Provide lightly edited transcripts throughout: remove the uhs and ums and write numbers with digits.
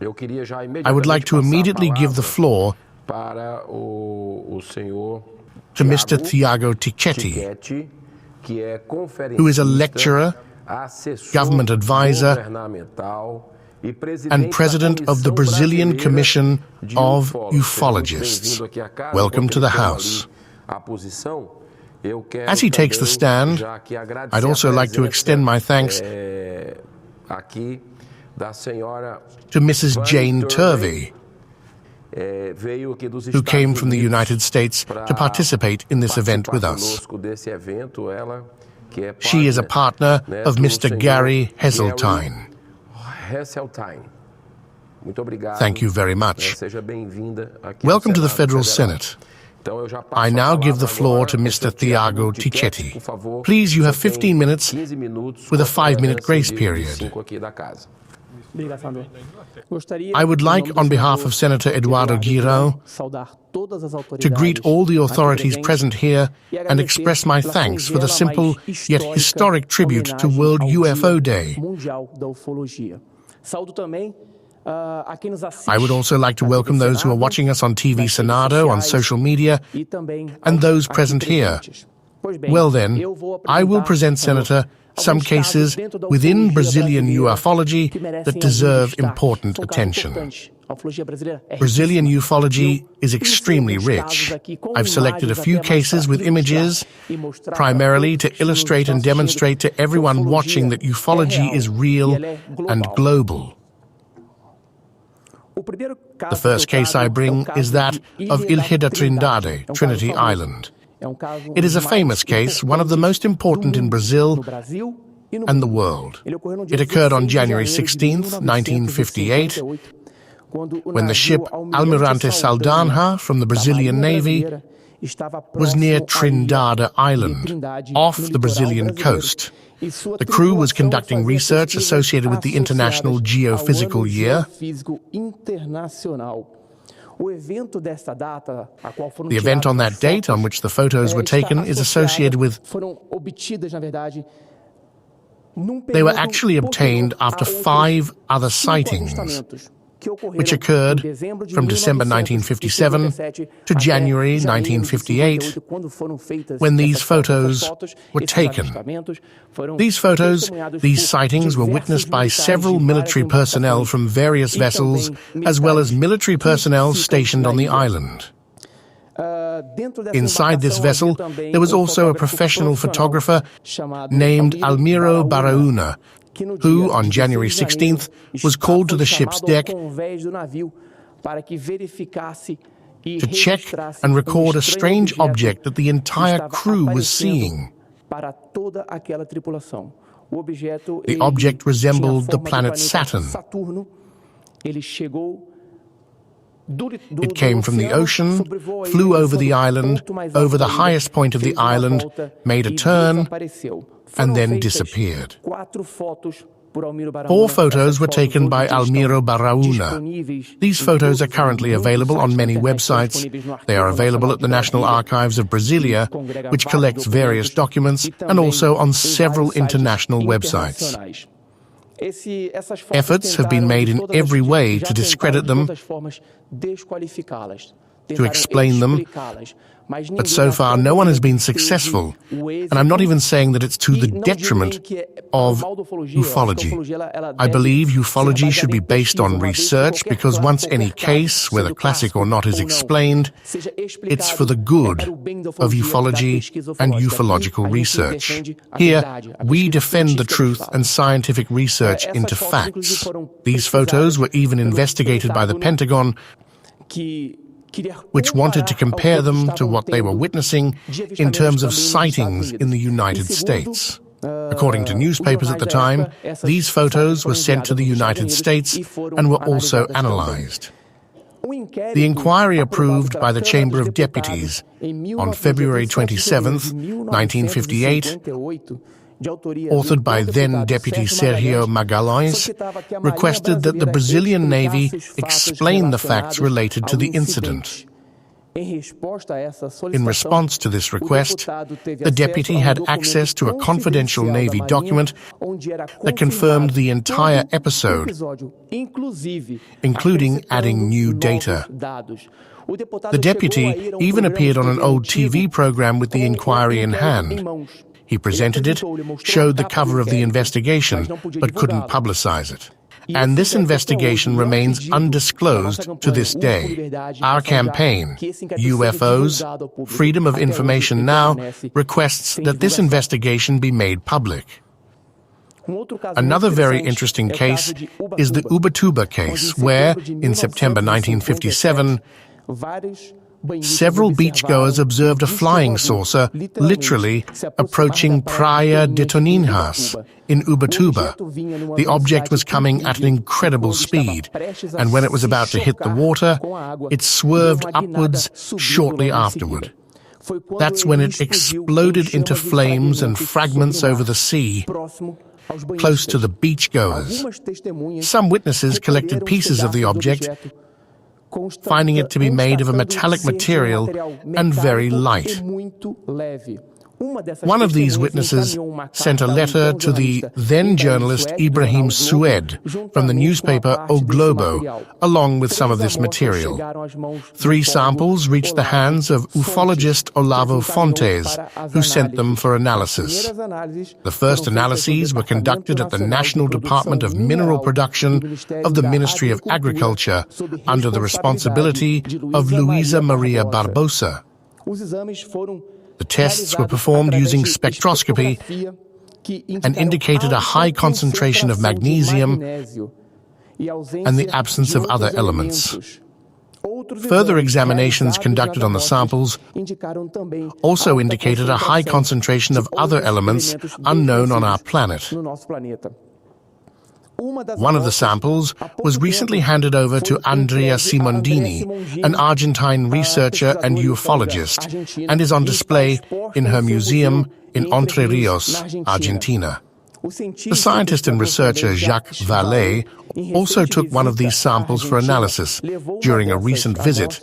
I would like to immediately give the floor to Mr. Thiago Ticchetti, who is a lecturer, government advisor, and president of the Brazilian Commission of Ufologists. Welcome to the House. As he takes the stand, I'd also like to extend my thanks to Mrs. Jane Turvey, who came from the United States to participate in this event with us. She is a partner of Mr. Gary Heseltine. Thank you very much. Welcome to the Federal Senate. I now give the floor to Mr. Thiago Ticchetti. Please, you have 15 minutes with a 5-minute grace period. I would like, on behalf of Senator Eduardo Girão, to greet all the authorities present here and express my thanks for the simple yet historic tribute to World UFO Day. I would also like to welcome those who are watching us on TV Senado, on social media, and those present here. Well then, I will present, Senator, some cases within Brazilian ufology that deserve important attention. Brazilian ufology is extremely rich. I've selected a few cases with images, primarily to illustrate and demonstrate to everyone watching that ufology is real and global. The first case I bring is that of Ilha da Trindade, Trinity Island. It is a famous case, one of the most important in Brazil and the world. It occurred on January 16th, 1958, when the ship Almirante Saldanha from the Brazilian Navy was near Trindade Island, off the Brazilian coast. The crew was conducting research associated with the International Geophysical Year. The event on that date on which the photos were taken is associated with... They were actually obtained after 5 other sightings, which occurred from December 1957 to January 1958, when these photos were taken. These sightings were witnessed by several military personnel from various vessels, as well as military personnel stationed on the island. Inside this vessel, there was also a professional photographer named Almiro Baraúna, who, on January 16th, was called to the ship's deck to check and record a strange object that the entire crew was seeing. The object resembled the planet Saturn. It came from the ocean, flew over the island, over the highest point of the island, made a turn, and then disappeared. 4 photos were taken by Almiro Baraúna. These photos are currently available on many websites. They are available at the National Archives of Brasilia, which collects various documents, and also on several international websites. Efforts have been made in every way to discredit them, to explain them, but so far no one has been successful, and I'm not even saying that it's to the detriment of ufology. I believe ufology should be based on research, because once any case, whether classic or not, is explained, it's for the good of ufology and ufological research. Here, we defend the truth and scientific research into facts. These photos were even investigated by the Pentagon, which wanted to compare them to what they were witnessing in terms of sightings in the United States. According to newspapers at the time, these photos were sent to the United States and were also analyzed. The inquiry approved by the Chamber of Deputies on February 27, 1958, authored by then-Deputy Sergio Magalhães, requested that the Brazilian Navy explain the facts related to the incident. In response to this request, the deputy had access to a confidential Navy document that confirmed the entire episode, including adding new data. The deputy even appeared on an old TV program with the inquiry in hand. He presented it, showed the cover of the investigation, but couldn't publicize it. And this investigation remains undisclosed to this day. Our campaign, UFOs, Freedom of Information Now, requests that this investigation be made public. Another very interesting case is the Ubatuba case, where, in September 1957, several beachgoers observed a flying saucer literally approaching Praia de Toninhas in Ubatuba. The object was coming at an incredible speed, and when it was about to hit the water, it swerved upwards shortly afterward. That's when it exploded into flames and fragments over the sea, close to the beachgoers. Some witnesses collected pieces of the object, finding it to be made of a metallic material and very light. One of these witnesses sent a letter to the then journalist Ibrahim Sued from the newspaper O Globo, along with some of this material. 3 samples reached the hands of ufologist Olavo Fontes, who sent them for analysis. The first analyses were conducted at the National Department of Mineral Production of the Ministry of Agriculture under the responsibility of Luisa Maria Barbosa. The tests were performed using spectroscopy and indicated a high concentration of magnesium and the absence of other elements. Further examinations conducted on the samples also indicated a high concentration of other elements unknown on our planet. One of the samples was recently handed over to Andrea Simondini, an Argentine researcher and ufologist, and is on display in her museum in Entre Rios, Argentina. The scientist and researcher Jacques Vallée also took one of these samples for analysis during a recent visit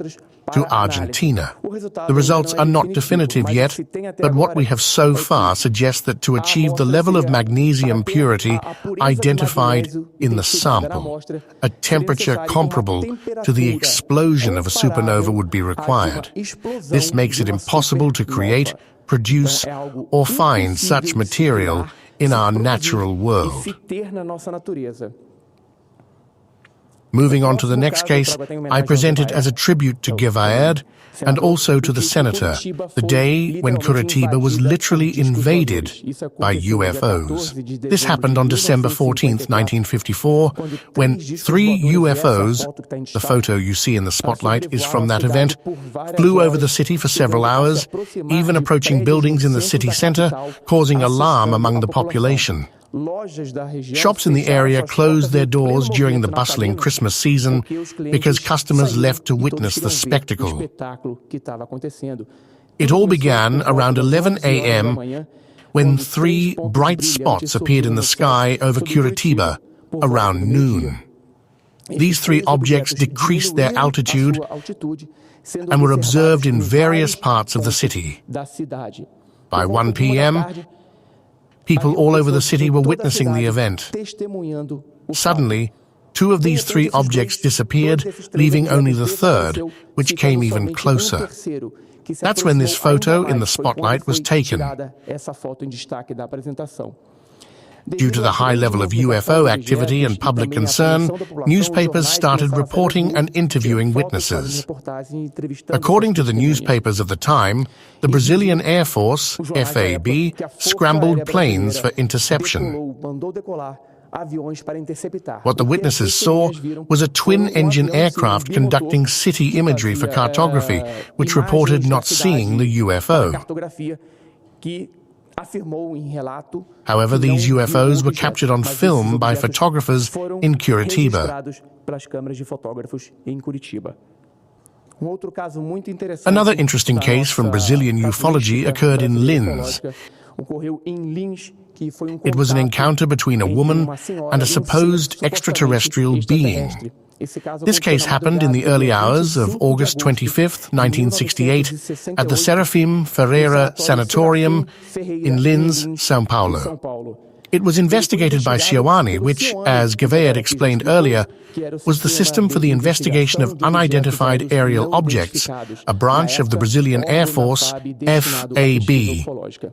to Argentina. The results are not definitive yet, but what we have so far suggests that to achieve the level of magnesium purity identified in the sample, a temperature comparable to the explosion of a supernova would be required. This makes it impossible to create, produce, or find such material in our natural world. Moving on to the next case, I present it as a tribute to Guevara and also to the senator, the day when Curitiba was literally invaded by UFOs. This happened on December 14, 1954, when 3 UFOs, the photo you see in the spotlight is from that event, flew over the city for several hours, even approaching buildings in the city center, causing alarm among the population. Shops in the area closed their doors during the bustling Christmas season because customers left to witness the spectacle. It all began around 11 a.m. when 3 bright spots appeared in the sky over Curitiba around noon. These 3 objects decreased their altitude and were observed in various parts of the city. By 1 p.m., people all over the city were witnessing the event. Suddenly, 2 of these 3 objects disappeared, leaving only the third, which came even closer. That's when this photo in the spotlight was taken. Due to the high level of UFO activity and public concern, newspapers started reporting and interviewing witnesses. According to the newspapers of the time, the Brazilian Air Force, FAB, scrambled planes for interception. What the witnesses saw was a twin-engine aircraft conducting city imagery for cartography, which reported not seeing the UFO. However, these UFOs were captured on film by photographers in Curitiba. Another interesting case from Brazilian ufology occurred in Linz. It was an encounter between a woman and a supposed extraterrestrial being. This case happened in the early hours of August 25, 1968, at the Serafim Ferreira Sanatorium in Linz, São Paulo. It was investigated by SEOANI, which, as Gouveia explained earlier, was the system for the investigation of unidentified aerial objects, a branch of the Brazilian Air Force, FAB,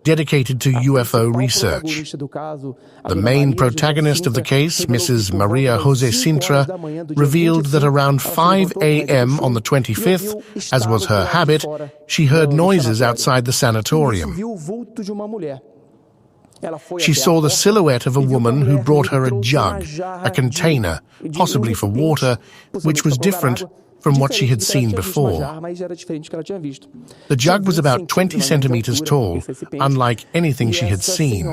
dedicated to UFO research. The main protagonist of the case, Mrs. Maria José Sintra, revealed that around 5 a.m. on the 25th, as was her habit, she heard noises outside the sanatorium. She saw the silhouette of a woman who brought her a jug, a container, possibly for water, which was different from what she had seen before. The jug was about 20 centimeters tall, unlike anything she had seen.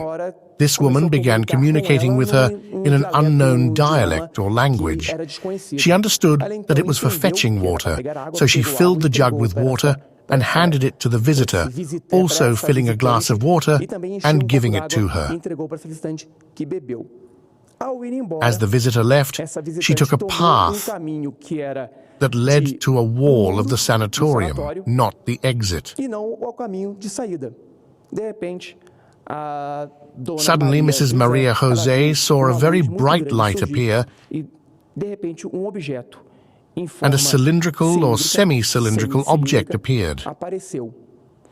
This woman began communicating with her in an unknown dialect or language. She understood that it was for fetching water, so she filled the jug with water and handed it to the visitor, also filling a glass of water and giving it to her. As the visitor left, she took a path that led to a wall of the sanatorium, not the exit. Suddenly, Mrs. Maria José saw a very bright light appear, and a cylindrical or semi-cylindrical object appeared.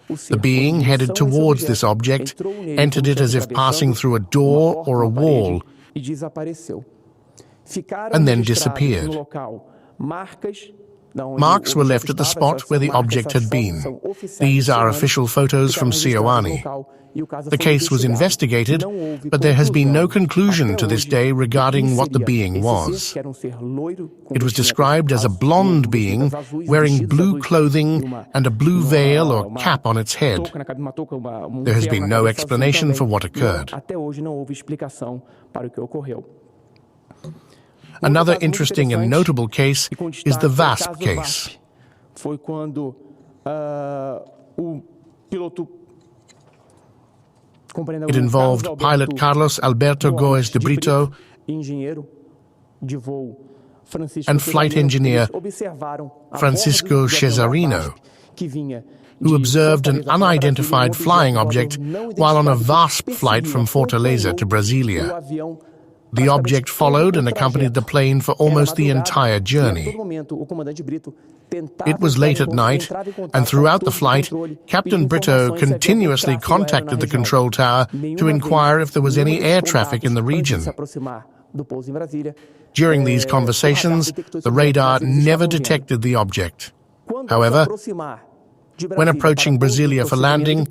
The being headed towards this object, entered it as if passing through a door or a wall, and then disappeared. Marks were left at the spot where the object had been. These are official photos from SEOANI. The case was investigated, but there has been no conclusion to this day regarding what the being was. It was described as a blonde being wearing blue clothing and a blue veil or cap on its head. There has been no explanation for what occurred. Another interesting and notable case is the VASP case. It involved pilot Carlos Alberto Goes de Brito and flight engineer Francisco Cesarino, who observed an unidentified flying object while on a VASP flight from Fortaleza to Brasilia. The object followed and accompanied the plane for almost the entire journey. It was late at night, and throughout the flight, Captain Brito continuously contacted the control tower to inquire if there was any air traffic in the region. During these conversations, the radar never detected the object. However, when approaching Brasilia for landing,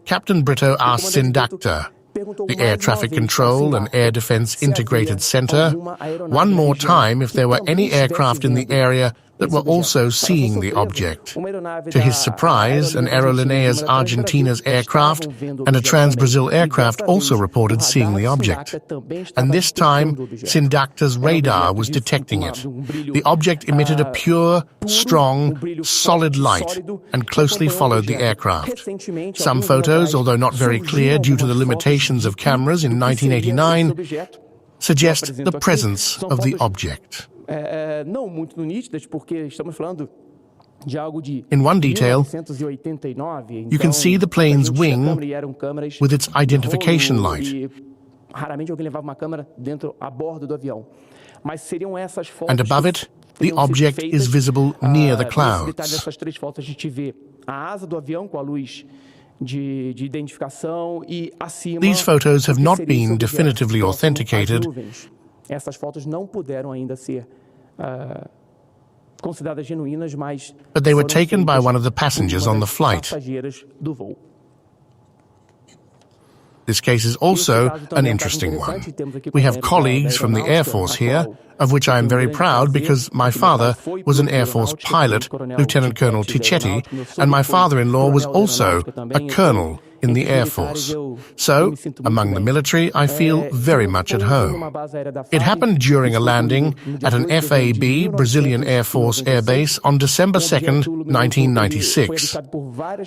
Captain Brito asked Sindacta, the Air Traffic Control and Air Defense Integrated Center, one more time if there were any aircraft in the area that were also seeing the object. To his surprise, an Aerolíneas Argentinas aircraft and a Trans-Brazil aircraft also reported seeing the object. And this time, Sindacta's radar was detecting it. The object emitted a pure, strong, solid light and closely followed the aircraft. Some photos, although not very clear due to the limitations of cameras in 1989, suggest the presence of the object. In one detail, you can see the plane's wing with its identification light. And above it, the object is visible near the clouds. These photos have not been definitively authenticated, but they were taken by one of the passengers on the flight. This case is also an interesting one. We have colleagues from the Air Force here, of which I am very proud because my father was an Air Force pilot, Lieutenant Colonel Ticchetti, and my father-in-law was also a colonel in the Air Force. So, among the military, I feel very much at home. It happened during a landing at an FAB, Brazilian Air Force Air Base, on December 2nd, 1996.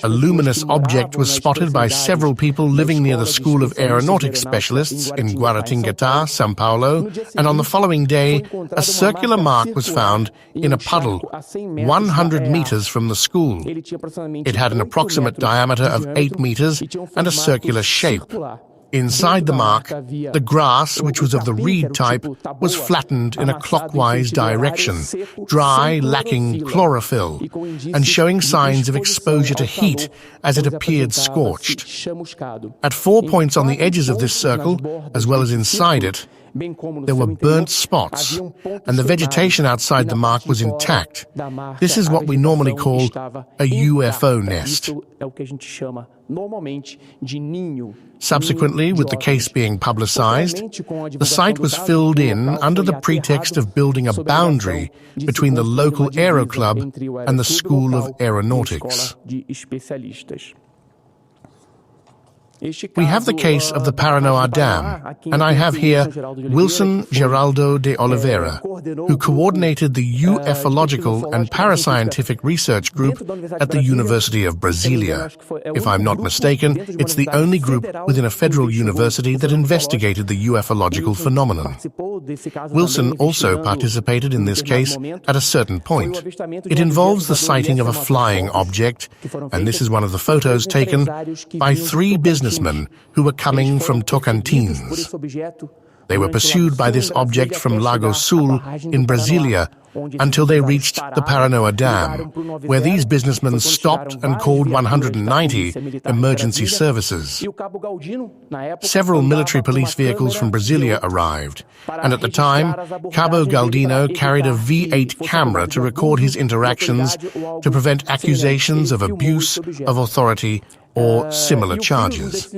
A luminous object was spotted by several people living near the School of Aeronautics Specialists in Guaratinguetá, São Paulo, and on the following day, a circular mark was found in a puddle 100 meters from the school. It had an approximate diameter of 8 meters and a circular shape. Inside the mark, the grass, which was of the reed type, was flattened in a clockwise direction, dry, lacking chlorophyll, and showing signs of exposure to heat as it appeared scorched. At 4 points on the edges of this circle, as well as inside it, there were burnt spots, and the vegetation outside the mark was intact. This is what we normally call a UFO nest. Subsequently, with the case being publicized, the site was filled in under the pretext of building a boundary between the local aero club and the School of Aeronautics. We have the case of the Paranoá Dam, and I have here Wilson Geraldo de Oliveira, who coordinated the ufological and parascientific research group at the University of Brasilia. If I'm not mistaken, it's the only group within a federal university that investigated the ufological phenomenon. Wilson also participated in this case at a certain point. It involves the sighting of a flying object, and this is one of the photos taken by 3 businessmen who were coming from Tocantins. They were pursued by this object from Lago Sul in Brasilia until they reached the Paranoá Dam, where these businessmen stopped and called 190 emergency services. Several military police vehicles from Brasilia arrived, and at the time, Cabo Galdino carried a V8 camera to record his interactions to prevent accusations of abuse of authority or similar charges.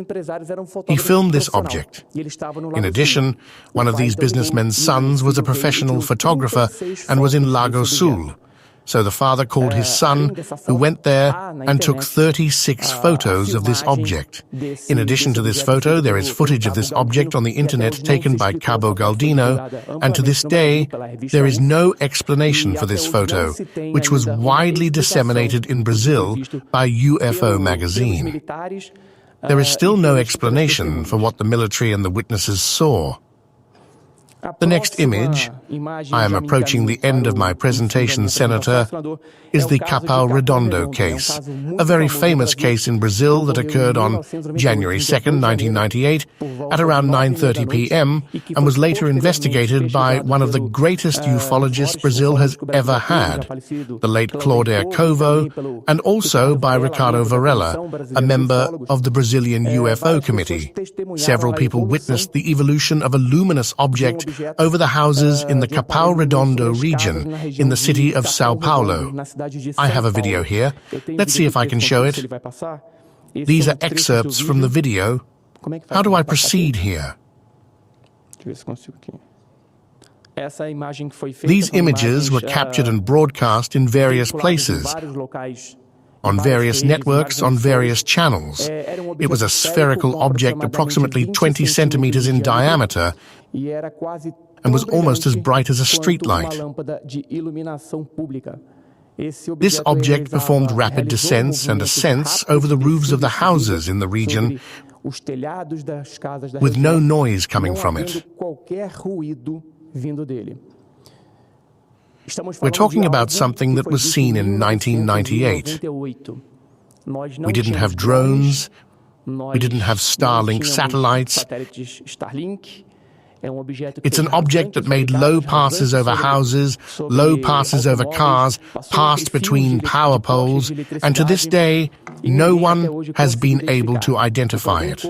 He filmed this object. In addition, one of these businessmen's sons was a professional photographer and was in Lago Sul. So the father called his son, who went there and took 36 photos of this object. In addition to this photo, there is footage of this object on the internet taken by Cabo Galdino, and to this day, there is no explanation for this photo, which was widely disseminated in Brazil by UFO magazine. There is still no explanation for what the military and the witnesses saw. The next image, I am approaching the end of my presentation, Senator, is the Capão Redondo case, a very famous case in Brazil that occurred on January 2nd, 1998, at around 9:30 p.m. and was later investigated by one of the greatest ufologists Brazil has ever had, the late Claudio Covo, and also by Ricardo Varela, a member of the Brazilian UFO Committee. Several people witnessed the evolution of a luminous object over the houses in the Capão Redondo region in the city of São Paulo. I have a video here. Let's see if I can show it. These are excerpts from the video. How do I proceed here? These images were captured and broadcast in various places, on various networks, on various channels. It was a spherical object approximately 20 centimeters in diameter and was almost as bright as a streetlight. This object performed rapid descents and ascents over the roofs of the houses in the region with no noise coming from it. We're talking about something that was seen in 1998. We didn't have drones, we didn't have Starlink satellites. It's an object that made low passes over houses, low passes over cars, passed between power poles, and to this day, no one has been able to identify it.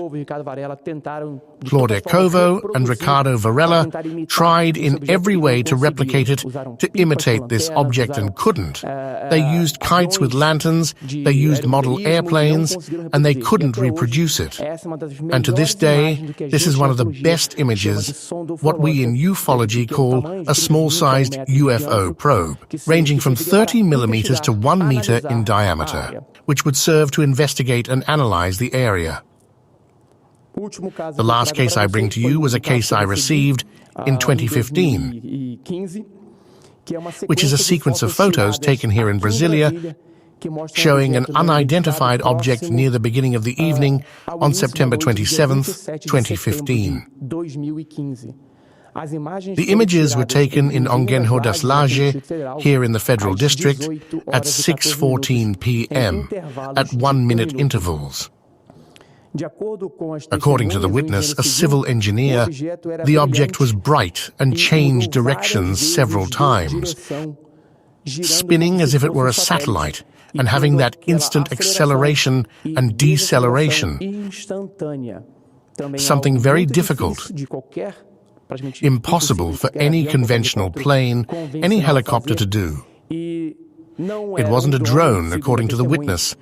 Claude Covo and Ricardo Varela tried in every way to replicate it, to imitate this object, and couldn't. They used kites with lanterns, they used model airplanes, and they couldn't reproduce it. And to this day, this is one of the best images, what we in ufology call a small-sized UFO probe, ranging from 30 millimeters to 1 meter in diameter, which would serve to investigate and analyze the area. The last case I bring to you was a case I received in 2015, which is a sequence of photos taken here in Brasilia showing an unidentified object near the beginning of the evening on September 27, 2015. The images were taken in Ongenho das Lajes, here in the Federal District, at 6:14 p.m., at 1-minute intervals. According to the witness, a civil engineer, the object was bright and changed directions several times, spinning as if it were a satellite and having that instant acceleration and deceleration, something very difficult, impossible for any conventional plane, any helicopter to do. It wasn't a drone, according to the witness,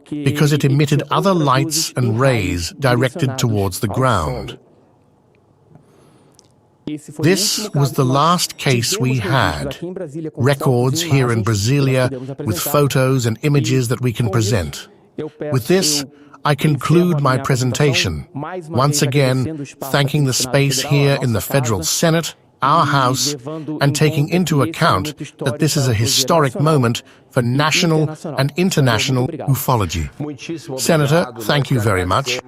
because it emitted other lights and rays directed towards the ground. This was the last case we had, records here in Brasilia with photos and images that we can present. With this, I conclude my presentation, once again thanking the space here in the Federal Senate, our House, and taking into account that this is a historic moment for national and international ufology. Senator, thank you very much.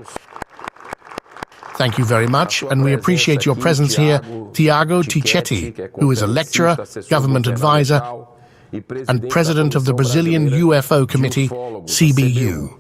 Thank you very much, and we appreciate your presence here, Thiago Ticchetti, who is a lecturer, government advisor, and president of the Brazilian UFO Committee, CBU.